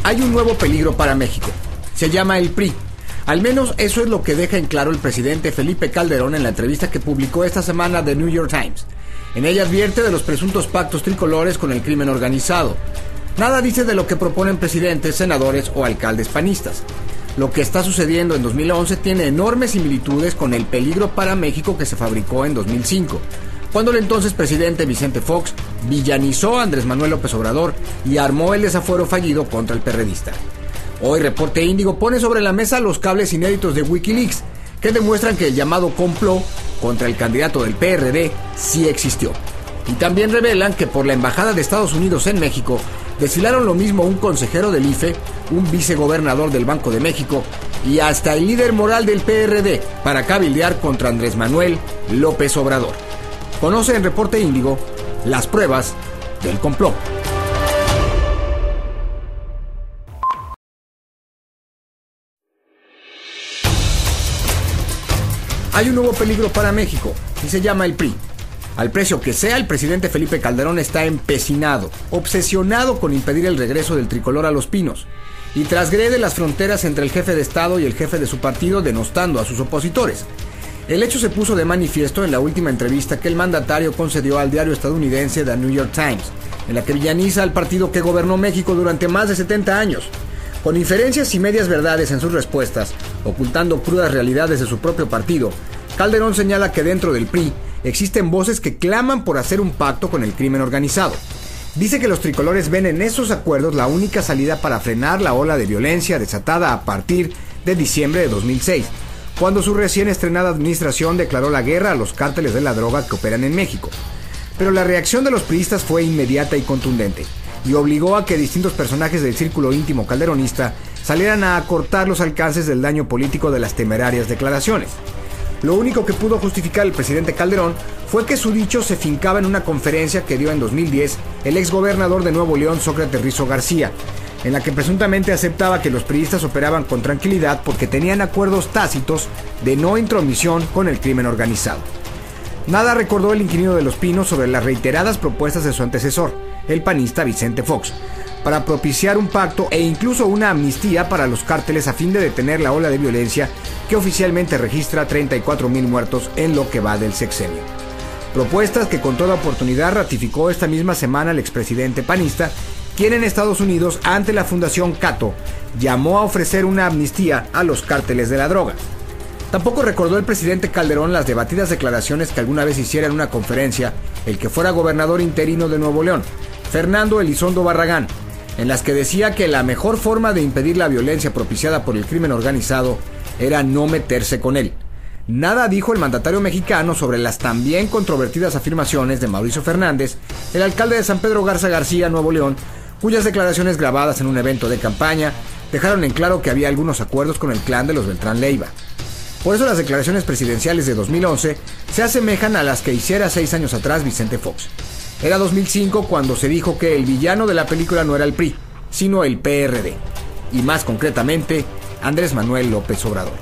Hay un nuevo peligro para México. Se llama el PRI. Al menos eso es lo que deja en claro el presidente Felipe Calderón en la entrevista que publicó esta semana The New York Times. En ella advierte de los presuntos pactos tricolores con el crimen organizado. Nada dice de lo que proponen presidentes, senadores o alcaldes panistas. Lo que está sucediendo en 2011 tiene enormes similitudes con el peligro para México que se fabricó en 2005, cuando el entonces presidente Vicente Fox villanizó a Andrés Manuel López Obrador y armó el desafuero fallido contra el perredista. Hoy Reporte Índigo pone sobre la mesa los cables inéditos de Wikileaks, que demuestran que el llamado complot contra el candidato del PRD sí existió. Y también revelan que por la Embajada de Estados Unidos en México desfilaron lo mismo un consejero del IFE, un vicegobernador del Banco de México y hasta el líder moral del PRD para cabildear contra Andrés Manuel López Obrador. Conoce en Reporte Índigo las pruebas del complot. Hay un nuevo peligro para México y se llama el PRI. Al precio que sea, el presidente Felipe Calderón está empecinado, obsesionado con impedir el regreso del tricolor a Los Pinos y transgrede las fronteras entre el jefe de Estado y el jefe de su partido, denostando a sus opositores. El hecho se puso de manifiesto en la última entrevista que el mandatario concedió al diario estadounidense The New York Times, en la que villaniza al partido que gobernó México durante más de 70 años. Con inferencias y medias verdades en sus respuestas, ocultando crudas realidades de su propio partido, Calderón señala que dentro del PRI existen voces que claman por hacer un pacto con el crimen organizado. Dice que los tricolores ven en esos acuerdos la única salida para frenar la ola de violencia desatada a partir de diciembre de 2006, cuando su recién estrenada administración declaró la guerra a los cárteles de la droga que operan en México. Pero la reacción de los priistas fue inmediata y contundente, y obligó a que distintos personajes del círculo íntimo calderonista salieran a acortar los alcances del daño político de las temerarias declaraciones. Lo único que pudo justificar el presidente Calderón fue que su dicho se fincaba en una conferencia que dio en 2010 el exgobernador de Nuevo León, Sócrates Rizo García, en la que presuntamente aceptaba que los priistas operaban con tranquilidad porque tenían acuerdos tácitos de no intromisión con el crimen organizado. Nada recordó el inquilino de Los Pinos sobre las reiteradas propuestas de su antecesor, el panista Vicente Fox, para propiciar un pacto e incluso una amnistía para los cárteles a fin de detener la ola de violencia que oficialmente registra 34,000 muertos en lo que va del sexenio. Propuestas que con toda oportunidad ratificó esta misma semana el expresidente panista, quien en Estados Unidos, ante la Fundación Cato, llamó a ofrecer una amnistía a los cárteles de la droga. Tampoco recordó el presidente Calderón las debatidas declaraciones que alguna vez hiciera en una conferencia el que fuera gobernador interino de Nuevo León, Fernando Elizondo Barragán, en las que decía que la mejor forma de impedir la violencia propiciada por el crimen organizado era no meterse con él. Nada dijo el mandatario mexicano sobre las también controvertidas afirmaciones de Mauricio Fernández, el alcalde de San Pedro Garza García, Nuevo León, cuyas declaraciones grabadas en un evento de campaña dejaron en claro que había algunos acuerdos con el clan de los Beltrán Leiva. Por eso las declaraciones presidenciales de 2011 se asemejan a las que hiciera 6 años atrás Vicente Fox. Era 2005 cuando se dijo que el villano de la película no era el PRI, sino el PRD, y más concretamente, Andrés Manuel López Obrador.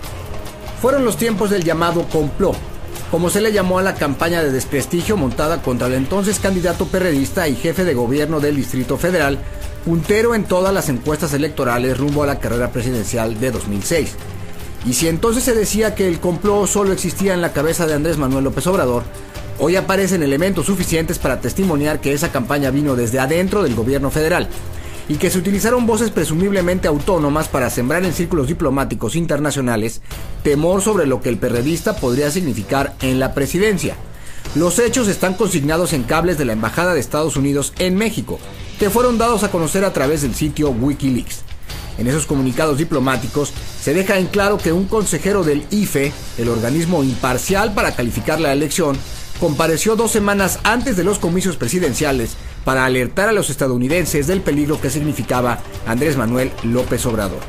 Fueron los tiempos del llamado complot, como se le llamó a la campaña de desprestigio montada contra el entonces candidato perredista y jefe de gobierno del Distrito Federal, puntero en todas las encuestas electorales rumbo a la carrera presidencial de 2006. Y si entonces se decía que el complot solo existía en la cabeza de Andrés Manuel López Obrador, hoy aparecen elementos suficientes para testimoniar que esa campaña vino desde adentro del gobierno federal y que se utilizaron voces presumiblemente autónomas para sembrar en círculos diplomáticos internacionales temor sobre lo que el perredista podría significar en la presidencia. Los hechos están consignados en cables de la Embajada de Estados Unidos en México, que fueron dados a conocer a través del sitio Wikileaks. En esos comunicados diplomáticos se deja en claro que un consejero del IFE, el organismo imparcial para calificar la elección, compareció 2 semanas antes de los comicios presidenciales para alertar a los estadounidenses del peligro que significaba Andrés Manuel López Obrador.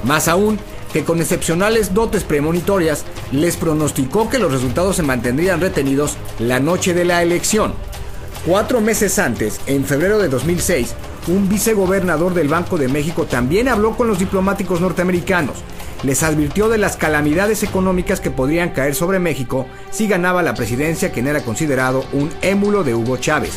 Más aún, que con excepcionales dotes premonitorias les pronosticó que los resultados se mantendrían retenidos la noche de la elección. 4 meses antes, en febrero de 2006, un vicegobernador del Banco de México también habló con los diplomáticos norteamericanos. Les advirtió de las calamidades económicas que podrían caer sobre México si ganaba la presidencia quien era considerado un émulo de Hugo Chávez.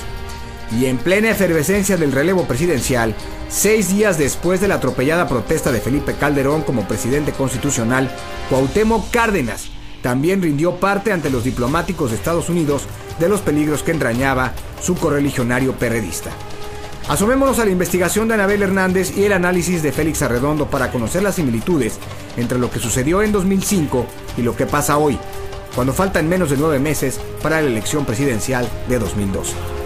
Y en plena efervescencia del relevo presidencial, 6 días después de la atropellada protesta de Felipe Calderón como presidente constitucional, Cuauhtémoc Cárdenas también rindió parte ante los diplomáticos de Estados Unidos de los peligros que entrañaba su correligionario perredista. Asomémonos a la investigación de Anabel Hernández y el análisis de Félix Arredondo para conocer las similitudes entre lo que sucedió en 2005 y lo que pasa hoy, cuando faltan menos de 9 meses para la elección presidencial de 2012.